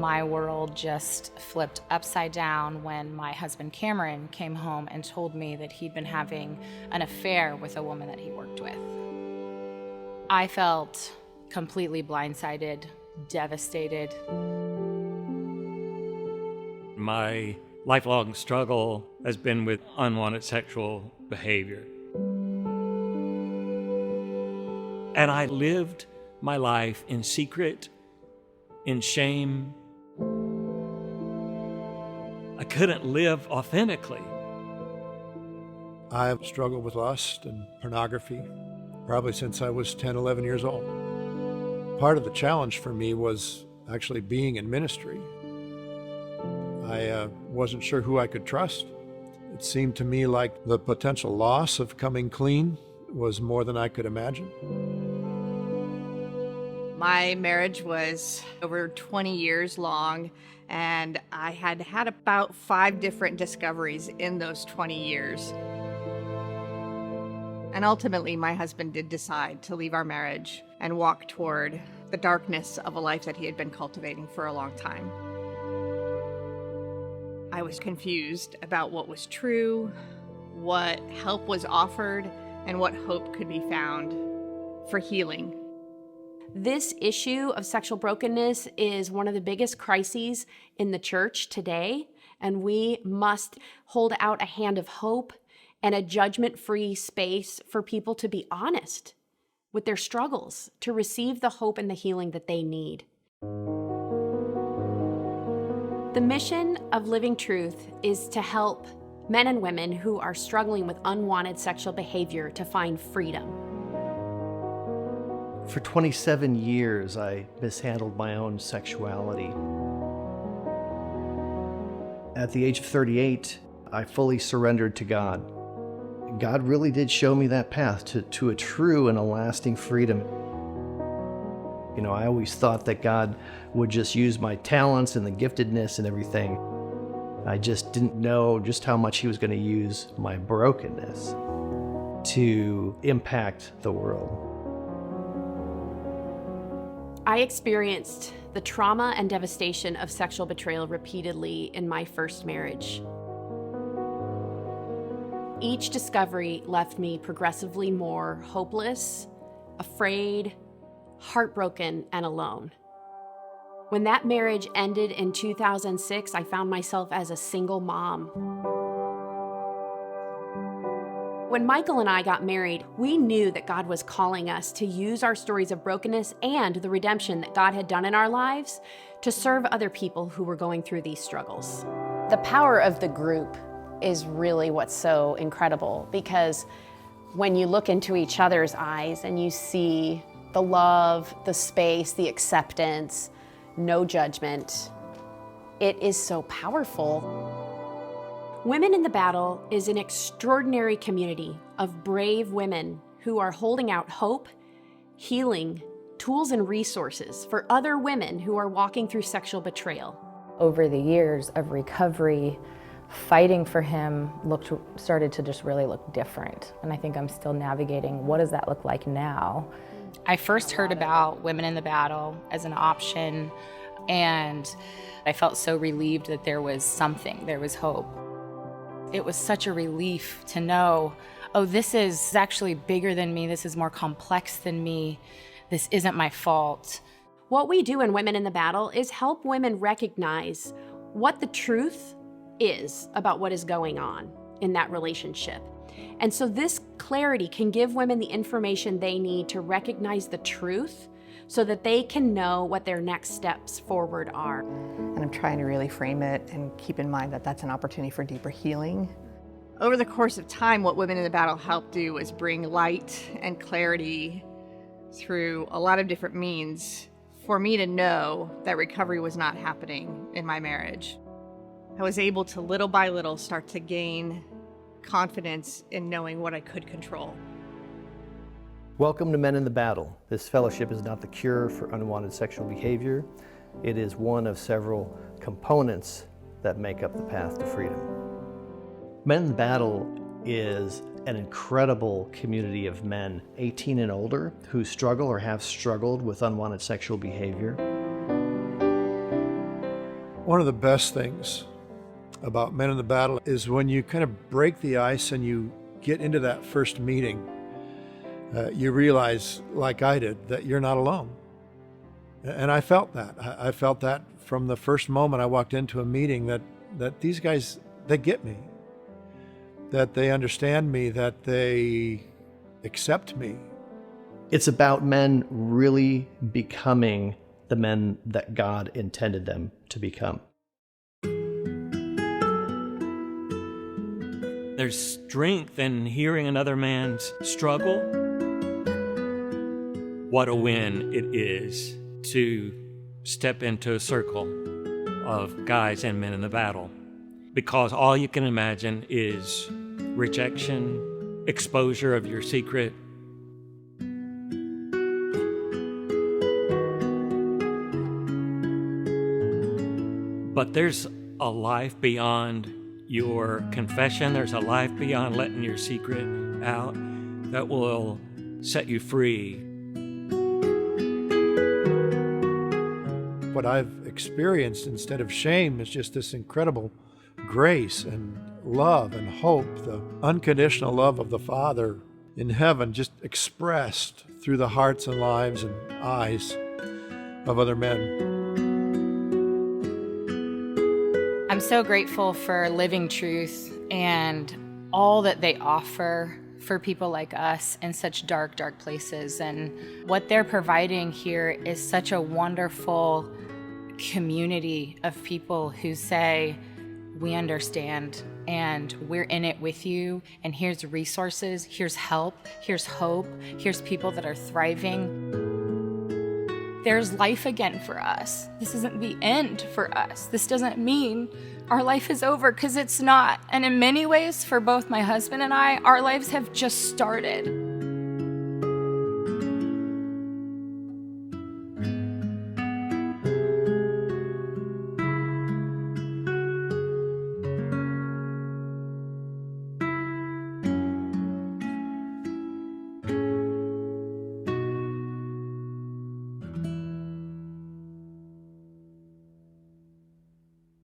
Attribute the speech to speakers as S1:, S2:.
S1: My world just flipped upside down when my husband Cameron came home and told me that he'd been having an affair with a woman that he worked with. I felt completely blindsided, devastated.
S2: My lifelong struggle has been with unwanted sexual behavior. And I lived my life in secret, in shame. I couldn't live authentically.
S3: I've struggled with lust and pornography probably since I was 10, 11 years old. Part of the challenge for me was actually being in ministry. I wasn't sure who I could trust. It seemed to me like the potential loss of coming clean was more than I could imagine.
S4: My marriage was over 20 years long, and I had had about 5 different discoveries in those 20 years. And ultimately, my husband did decide to leave our marriage and walk toward the darkness of a life that he had been cultivating for a long time. I was confused about what was true, what help was offered, and what hope could be found for healing.
S5: This issue of sexual brokenness is one of the biggest crises in the church today, and we must hold out a hand of hope and a judgment-free space for people to be honest with their struggles, to receive the hope and the healing that they need. The mission of Living Truth is to help men and women who are struggling with unwanted sexual behavior to find freedom.
S6: For 27 years, I mishandled my own sexuality. At the age of 38, I fully surrendered to God. God really did show me that path to a true and a lasting freedom. You know, I always thought that God would just use my talents and the giftedness and everything. I just didn't know just how much He was going to use my brokenness to impact the world.
S5: I experienced the trauma and devastation of sexual betrayal repeatedly in my first marriage. Each discovery left me progressively more hopeless, afraid, heartbroken, and alone. When that marriage ended in 2006, I found myself as a single mom. When Michael and I got married, we knew that God was calling us to use our stories of brokenness and the redemption that God had done in our lives to serve other people who were going through these struggles.
S7: The power of the group is really what's so incredible, because when you look into each other's eyes and you see the love, the space, the acceptance, no judgment, it is so powerful.
S5: Women in the Battle is an extraordinary community of brave women who are holding out hope, healing, tools, and resources for other women who are walking through sexual betrayal.
S8: Over the years of recovery, fighting for him started to just really look different. And I think I'm still navigating, what does that look like now?
S1: I first heard about Women in the Battle as an option, and I felt so relieved that there was something, there was hope. It was such a relief to know, oh, this is actually bigger than me, this is more complex than me, this isn't my fault.
S5: What we do in Women in the Battle is help women recognize what the truth is about what is going on in that relationship. And so this clarity can give women the information they need to recognize the truth so that they can know what their next steps forward are.
S9: And I'm trying to really frame it and keep in mind that that's an opportunity for deeper healing.
S4: Over the course of time, what Women in the Battle helped do was bring light and clarity through a lot of different means for me to know that recovery was not happening in my marriage. I was able to little by little start to gain confidence in knowing what I could control.
S6: Welcome to Men in the Battle. This fellowship is not the cure for unwanted sexual behavior. It is one of several components that make up the path to freedom. Men in the Battle is an incredible community of men 18 and older who struggle or have struggled with unwanted sexual behavior.
S3: One of the best things about Men in the Battle is when you kind of break the ice and you get into that first meeting, you realize, like I did, that you're not alone. And I felt that. I felt that from the first moment I walked into a meeting, that these guys, they get me, that they understand me, that they accept me.
S6: It's about men really becoming the men that God intended them to become.
S2: There's strength in hearing another man's struggle. What a win it is to step into a circle of guys and men in the battle, because all you can imagine is rejection, exposure of your secret. But there's a life beyond your confession. There's a life beyond letting your secret out that will set you free.
S3: What I've experienced instead of shame is just this incredible grace and love and hope, the unconditional love of the Father in heaven just expressed through the hearts and lives and eyes of other men.
S1: I'm so grateful for Living Truth and all that they offer for people like us in such dark, dark places. And what they're providing here is such a wonderful community of people who say, we understand and we're in it with you, and here's resources, here's help, here's hope, here's people that are thriving. There's life again for us. This isn't the end for us. This doesn't mean our life is over, because it's not. And in many ways, for both my husband and I, our lives have just started.